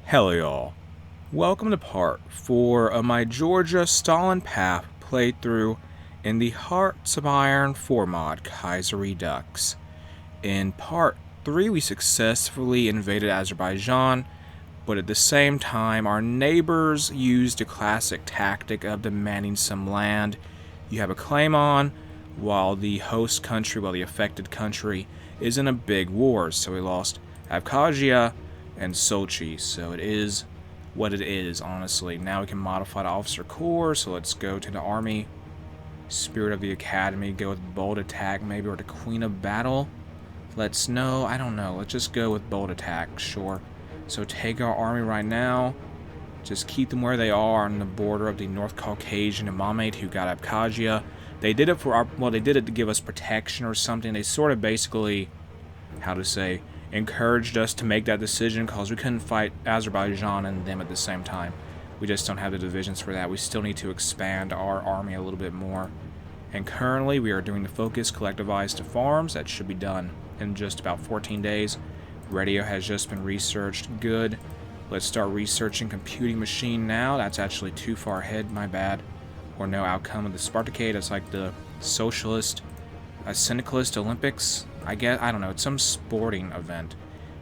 Hello y'all. Welcome to part 4 of my Georgia Stalin Path playthrough in the Hearts of Iron 4 mod Kaiserredux. In part 3 we successfully invaded Azerbaijan, but at the same time our neighbors used a classic tactic of demanding some land you have a claim on, while the host country, the affected country, is in a big war. So we lost Abkhazia and Sochi, so it is what it is, honestly. Now we can modify the officer corps, so let's go to the army. Spirit of the Academy, go with bold attack maybe, or the Queen of Battle. I don't know, let's just go with bold attack, sure. So take our army right now, just keep them where they are on the border of the North Caucasian Imamate who got Abkhazia. They did it they did it to give us protection or something. They sort of basically, encouraged us to make that decision because we couldn't fight Azerbaijan and them at the same time. We just don't have the divisions for that. We still need to expand our army a little bit more. And currently we are doing the focus collectivized to farms. That should be done in just about 14 days. Radio has just been researched. Good. Let's start researching computing machine now. That's actually too far ahead, my bad. Or no outcome of the Spartacade. It's like the socialist, syndicalist Olympics, I guess. I don't know. It's some sporting event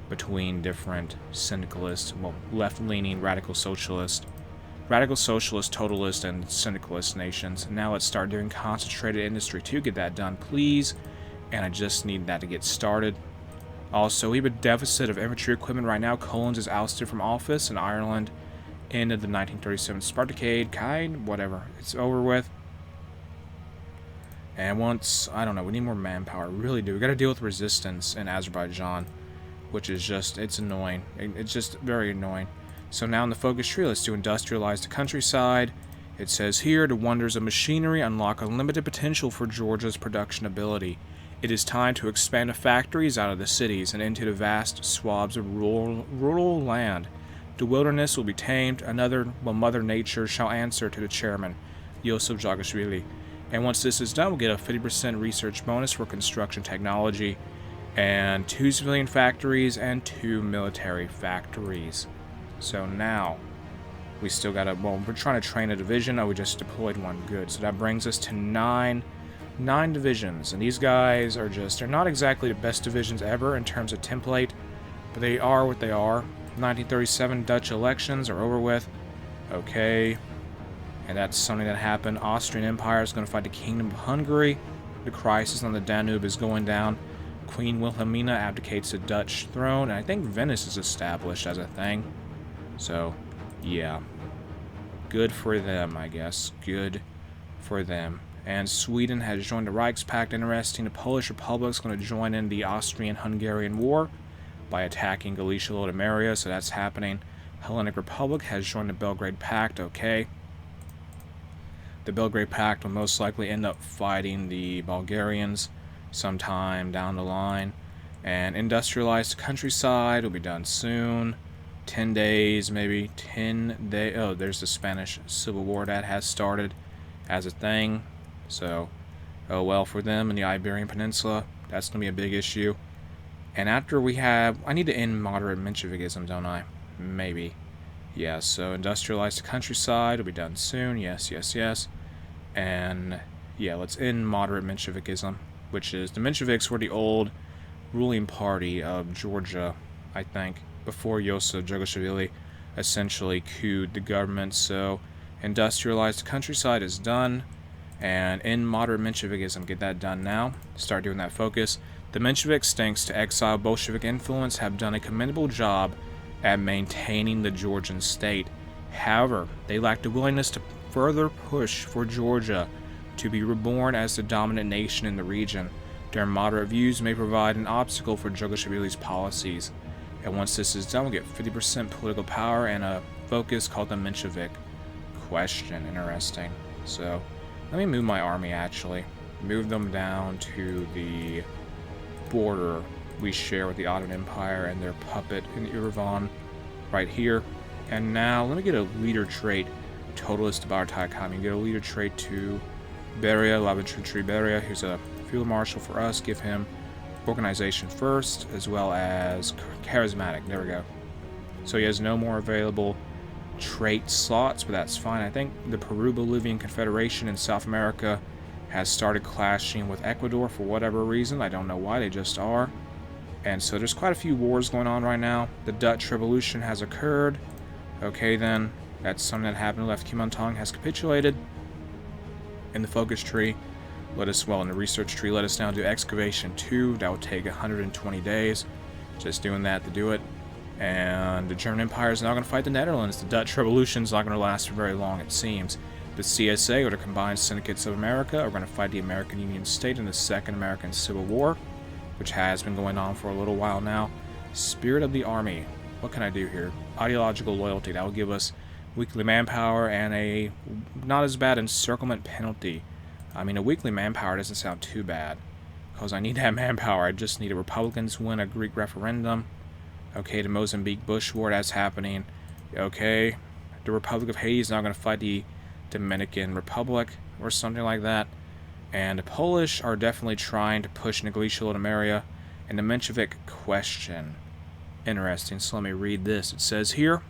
between different syndicalist, left-leaning radical socialist, totalist, and syndicalist nations. Now let's start doing concentrated industry to get that done, please. And I just need that to get started. Also, we have a deficit of infantry equipment right now. Collins is ousted from office in Ireland. End of the 1937 Spartacade, whatever. It's over with. And I don't know, we need more manpower, really do. We gotta deal with resistance in Azerbaijan, which is just, it's annoying. It's just very annoying. So now in the focus tree, let's do industrialize the countryside. It says here, the wonders of machinery unlock unlimited potential for Georgia's production ability. It is time to expand the factories out of the cities and into the vast swaths of rural land. The wilderness will be tamed. Mother Nature shall answer to the chairman, Yosef Jagashvili. And once this is done, we'll get a 50% research bonus for construction technology, and 2 civilian factories and 2 military factories. So now, we still gotta, we're trying to train a division. Oh, we just deployed one. Good. So that brings us to 9 divisions. And these guys are they're not exactly the best divisions ever in terms of template, but they are what they are. 1937 Dutch elections are over with. Okay. And that's something that happened. Austrian Empire is going to fight the Kingdom of Hungary. The crisis on the Danube is going down. Queen Wilhelmina abdicates the Dutch throne. And I think Venice is established as a thing. So, yeah. Good for them, I guess. Good for them. And Sweden has joined the Reichspakt. Interesting. The Polish Republic is going to join in the Austrian-Hungarian War by attacking Galicia, Lodomeria. So that's happening. Hellenic Republic has joined the Belgrade Pact. Okay. The Belgrade Pact will most likely end up fighting the Bulgarians sometime down the line. And industrialized countryside will be done soon. 10 days, maybe 10 days. Oh, there's the Spanish Civil War that has started as a thing. So, oh well for them in the Iberian Peninsula. That's going to be a big issue. And after I need to end moderate Menshevigism, don't I? Maybe. Yeah, so industrialize the countryside will be done soon. Yes. And yeah, let's end moderate Menshevigism, which is the Mensheviks were the old ruling party of Georgia, I think, before Yosef Jugashvili essentially couped the government. So industrialize the countryside is done, and end moderate Menshevigism, get that done now. Start doing that focus. The Mensheviks, thanks to exiled Bolshevik influence, have done a commendable job at maintaining the Georgian state. However, they lack the willingness to further push for Georgia to be reborn as the dominant nation in the region. Their moderate views may provide an obstacle for Jugashvili's policies. And once this is done, we'll get 50% political power and a focus called the Menshevik question. Interesting. So, let me move my army, actually. Move them down to the border we share with the Ottoman Empire and their puppet in Yerevan right here. And now, let me get a leader trait. Totalist of our economy. Get a leader trait to Beria, Laventry Beria. Here's a field marshal for us. Give him organization first, as well as charismatic. There we go. So he has no more available trait slots, but that's fine. I think the Peru-Bolivian Confederation in South America has started clashing with Ecuador for whatever reason. I don't know why, they just are. And so there's quite a few wars going on right now. The Dutch Revolution has occurred. Okay then, that's something that happened. Left Kuomintang has capitulated. In the focus tree, in the research tree, let us now do excavation 2. That will take 120 days. Just doing that to do it. And the German Empire is now going to fight the Netherlands. The Dutch Revolution is not going to last for very long, it seems. The CSA, or the Combined Syndicates of America, are going to fight the American Union State in the Second American Civil War, which has been going on for a little while now. Spirit of the Army. What can I do here? Ideological loyalty. That will give us weekly manpower and a not as bad encirclement penalty. I mean, a weekly manpower doesn't sound too bad, because I need that manpower. I just need a Republicans win a Greek referendum. Okay, the Mozambique Bush War, that's happening. Okay, the Republic of Haiti is now going to fight the Dominican Republic, or something like that. And the Polish are definitely trying to push Negliccia Lodomeria and the Menshevik question. Interesting, so let me read this. It says here,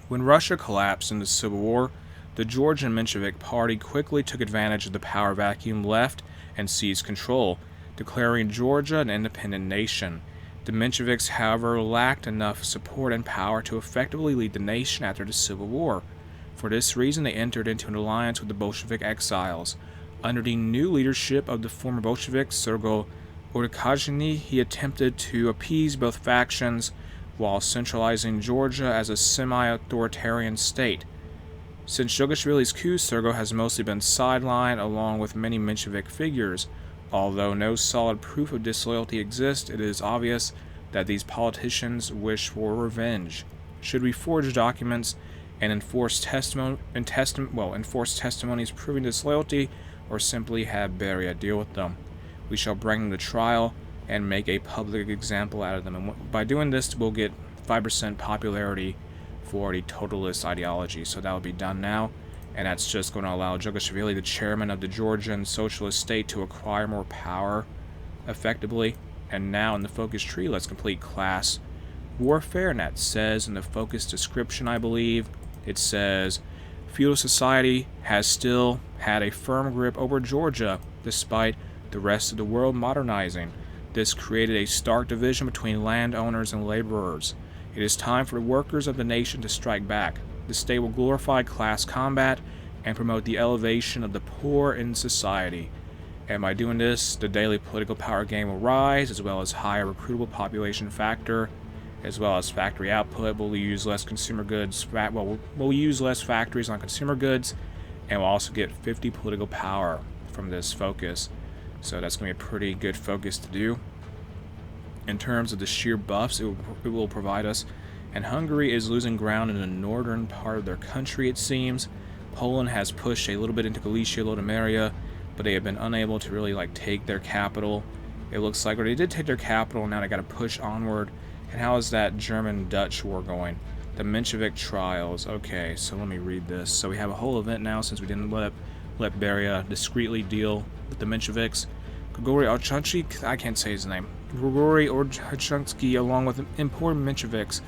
when Russia collapsed in the Civil War, the Georgian Menshevik Party quickly took advantage of the power vacuum left and seized control, declaring Georgia an independent nation. The Mensheviks, however, lacked enough support and power to effectively lead the nation after the Civil War. For this reason, they entered into an alliance with the Bolshevik exiles. Under the new leadership of the former Bolshevik, Sergo Orikazhny, he attempted to appease both factions while centralizing Georgia as a semi-authoritarian state. Since Jogashvili's coup, Sergo has mostly been sidelined along with many Menshevik figures. Although no solid proof of disloyalty exists, it is obvious that these politicians wish for revenge. Should we forge documents and enforce testimonies proving disloyalty, or simply have Beria deal with them? We shall bring them to trial and make a public example out of them. And by doing this, we'll get 5% popularity for the totalist ideology. So that will be done now. And that's just going to allow Jogashvili, the chairman of the Georgian Socialist State, to acquire more power effectively. And now in the focus tree, let's complete class warfare. And that says in the focus description, I believe, it says, feudal society has still had a firm grip over Georgia, despite the rest of the world modernizing. This created a stark division between landowners and laborers. It is time for the workers of the nation to strike back. The state will glorify class combat and promote the elevation of the poor in society. And by doing this, the daily political power gain will rise, as well as higher recruitable population factor, as well as factory output. We'll use less consumer goods. We'll use less factories on consumer goods, and we'll also get 50 political power from this focus. So that's going to be a pretty good focus to do. In terms of the sheer buffs it will provide us, and Hungary is losing ground in the northern part of their country, it seems. Poland has pushed a little bit into Galicia, Lodomeria, but they have been unable to really take their capital. It looks like, or they did take their capital, now they got to push onward. And how is that German-Dutch war going? The Menshevik trials. Okay, so let me read this. So we have a whole event now, since we didn't let Beria discreetly deal with the Mensheviks. Grigory Orchansky, I can't say his name. Grigory Orchansky, along with important Mensheviks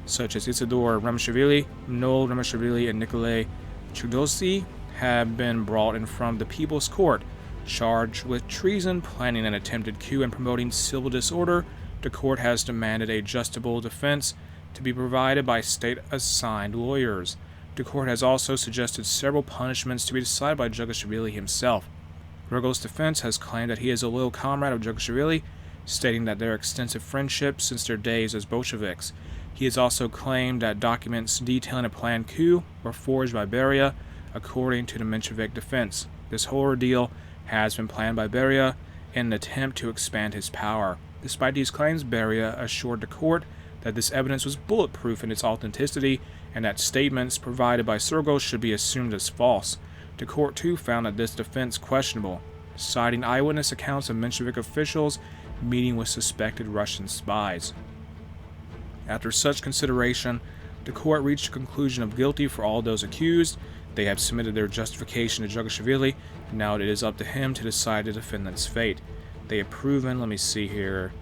such as Isidore Ramashvili, Noel Ramashvili, and Nikolai Chudosy, have been brought in front of the People's Court, charged with treason, planning an attempted coup, and promoting civil disorder. The court has demanded a justiciable defense to be provided by state-assigned lawyers. The court has also suggested several punishments to be decided by Jogashvili himself. Grigor's defense has claimed that he is a loyal comrade of Jogashvili, stating that their extensive friendship since their days as Bolsheviks. He has also claimed that documents detailing a planned coup were forged by Beria, according to the Menshevik defense. This whole ordeal has been planned by Beria in an attempt to expand his power. Despite these claims, Beria assured the court that this evidence was bulletproof in its authenticity and that statements provided by Sergo should be assumed as false. The court too found that this defense questionable, citing eyewitness accounts of Menshevik officials meeting with suspected Russian spies. After such consideration, the court reached a conclusion of guilty for all those accused. They have submitted their justification to Jogashvili. Now it is up to him to decide the defendant's fate. They have proven, let me see here.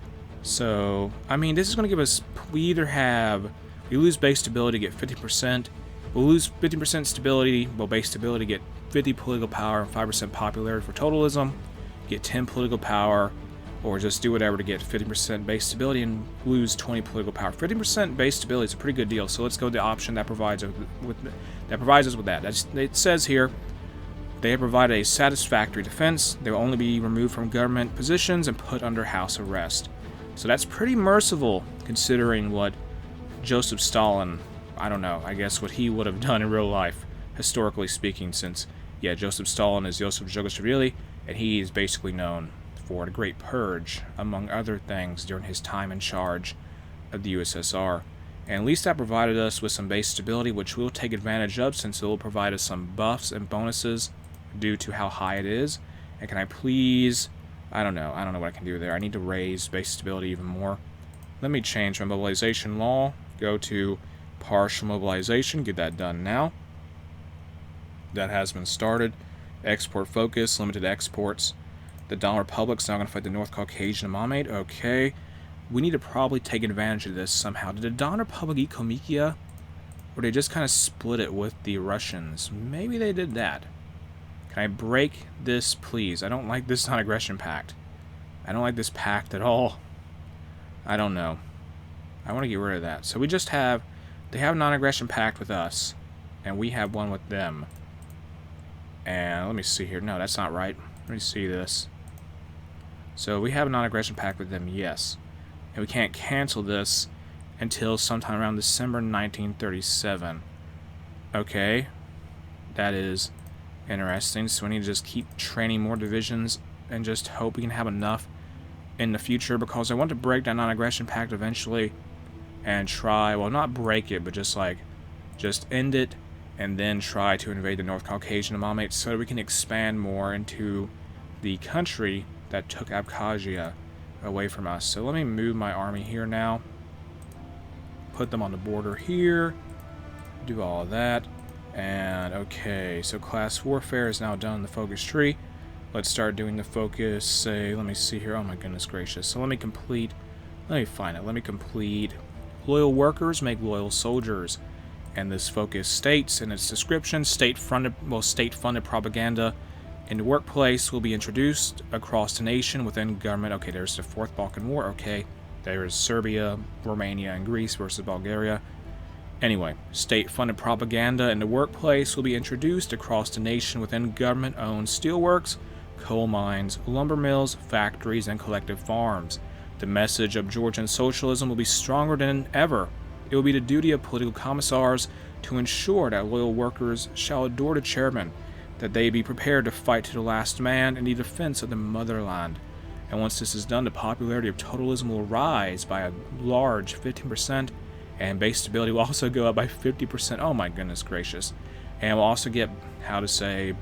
So, I mean, this is going to give us, we either have You lose base stability, get 50%. We'll lose 50% stability, well, base stability, get 50 political power and 5% popularity for totalism. Get 10 political power, or just do whatever to get 50% base stability and lose 20 political power. 50% base stability is a pretty good deal, so let's go to the option that provides us with that. It says here, they have provided a satisfactory defense. They will only be removed from government positions and put under house arrest. So that's pretty merciful, considering what Joseph Stalin, I don't know, I guess what he would have done in real life, historically speaking, since, yeah, Joseph Stalin is Joseph Jogoslavili, and he is basically known for the Great Purge, among other things, during his time in charge of the USSR. And at least that provided us with some base stability, which we'll take advantage of, since it will provide us some buffs and bonuses due to how high it is. And can I please, I don't know what I can do there. I need to raise base stability even more. Let me change my mobilization law, go to partial mobilization, get that done now. That has been started. Export focus, limited exports. The Don Republic's now going to fight the North Caucasian Imamate. Okay. We need to probably take advantage of this somehow. Did the Don Republic eat Kalmykia? Or did they just kind of split it with the Russians? Maybe they did that. Can I break this, please? I don't like this non-aggression pact. I don't like this pact at all. I don't know. I want to get rid of that. So we just have... They have a non-aggression pact with us. And we have one with them. And let me see here. No, that's not right. Let me see this. So we have a non-aggression pact with them, yes. And we can't cancel this until sometime around December 1937. Okay. That is interesting. So we need to just keep training more divisions and just hope we can have enough in the future, because I want to break that non-aggression pact eventually and try, well, not break it, but just end it and then try to invade the North Caucasian Imamate so that we can expand more into the country that took Abkhazia away from us. So let me move my army here now. Put them on the border here. Do all of that. And okay, so class warfare is now done in the focus tree. Let's start doing the focus, say, let me see here. Oh my goodness gracious. So let me complete loyal workers make loyal soldiers. And this focus states in its description, state-funded propaganda in the workplace will be introduced across the nation within government. Okay, there's the Fourth Balkan War. Okay, there's Serbia, Romania, and Greece versus Bulgaria. Anyway, state-funded propaganda in the workplace will be introduced across the nation within government-owned steelworks, coal mines, lumber mills, factories, and collective farms. The message of Georgian socialism will be stronger than ever. It will be the duty of political commissars to ensure that loyal workers shall adore the chairman, that they be prepared to fight to the last man in the defense of the motherland. And once this is done, the popularity of totalism will rise by a large 15%, and base stability will also go up by 50%. Oh my goodness gracious. And we'll also get,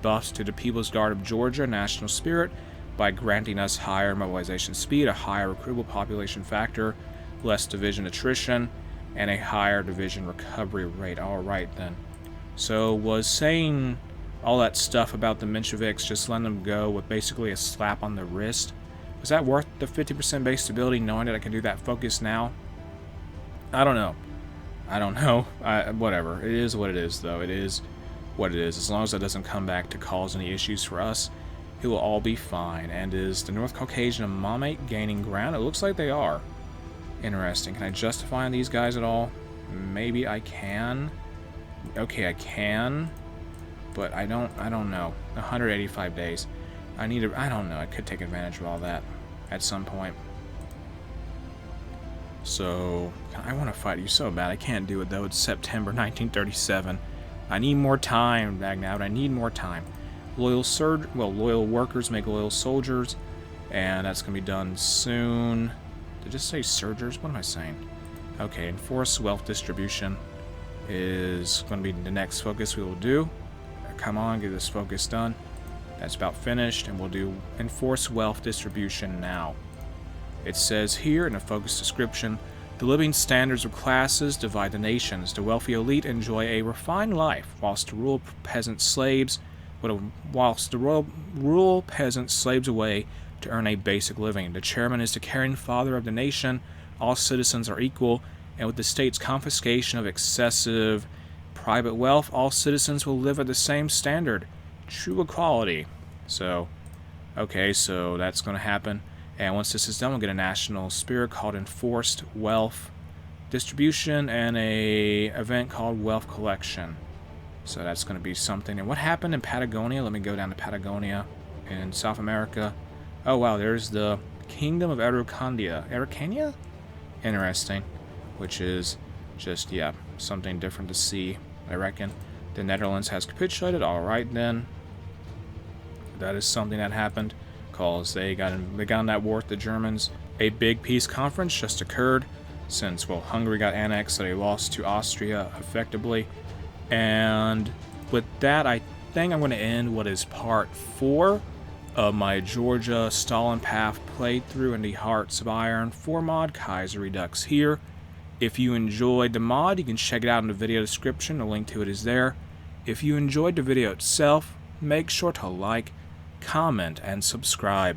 buffs to the People's Guard of Georgia, national spirit, by granting us higher mobilization speed, a higher recruitable population factor, less division attrition, and a higher division recovery rate. Alright then. So was saying all that stuff about the Mensheviks, just letting them go with basically a slap on the wrist, was that worth the 50% base stability, knowing that I can do that focus now? I don't know. Whatever. It is what it is, though. It is what it is. As long as that doesn't come back to cause any issues for us, it will all be fine. And is the North Caucasian Imamate gaining ground? It looks like they are. Interesting. Can I justify these guys at all? Maybe I can. Okay, I can. But I don't know. 185 days. I don't know. I could take advantage of all that at some point. So, I want to fight you so bad. I can't do it, though. It's September 1937. I need more time, Bagnout. I need more time. Loyal workers make loyal soldiers. And that's going to be done soon. Did I just say surgers? What am I saying? Okay, enforce wealth distribution is going to be the next focus we will do. Come on, get this focus done. That's about finished, and we'll do enforce wealth distribution now. It says here in the focus description, the living standards of classes divide the nations. The wealthy elite enjoy a refined life, whilst the rural peasant slaves away to earn a basic living. The chairman is the caring father of the nation. All citizens are equal, and with the state's confiscation of excessive private wealth, all citizens will live at the same standard. True equality. So, okay, so that's going to happen. And once this is done, we'll get a national spirit called Enforced Wealth Distribution and a event called Wealth Collection. So that's going to be something. And what happened in Patagonia? Let me go down to Patagonia in South America. Oh, wow, there's the Kingdom of Araucania? Interesting. Which is just, yeah, something different to see, I reckon. The Netherlands has capitulated. All right, then. That is something that happened, because they got in that war with the Germans. A big peace conference just occurred, since, well, Hungary got annexed, so they lost to Austria effectively. And with that, I think I'm going to end what is part 4 of my Georgia Stalin Path playthrough in the Hearts of Iron 4 mod Kaiserredux here. If you enjoyed the mod, you can check it out in the video description. The link to it is there. If you enjoyed the video itself, make sure to like, comment, and subscribe.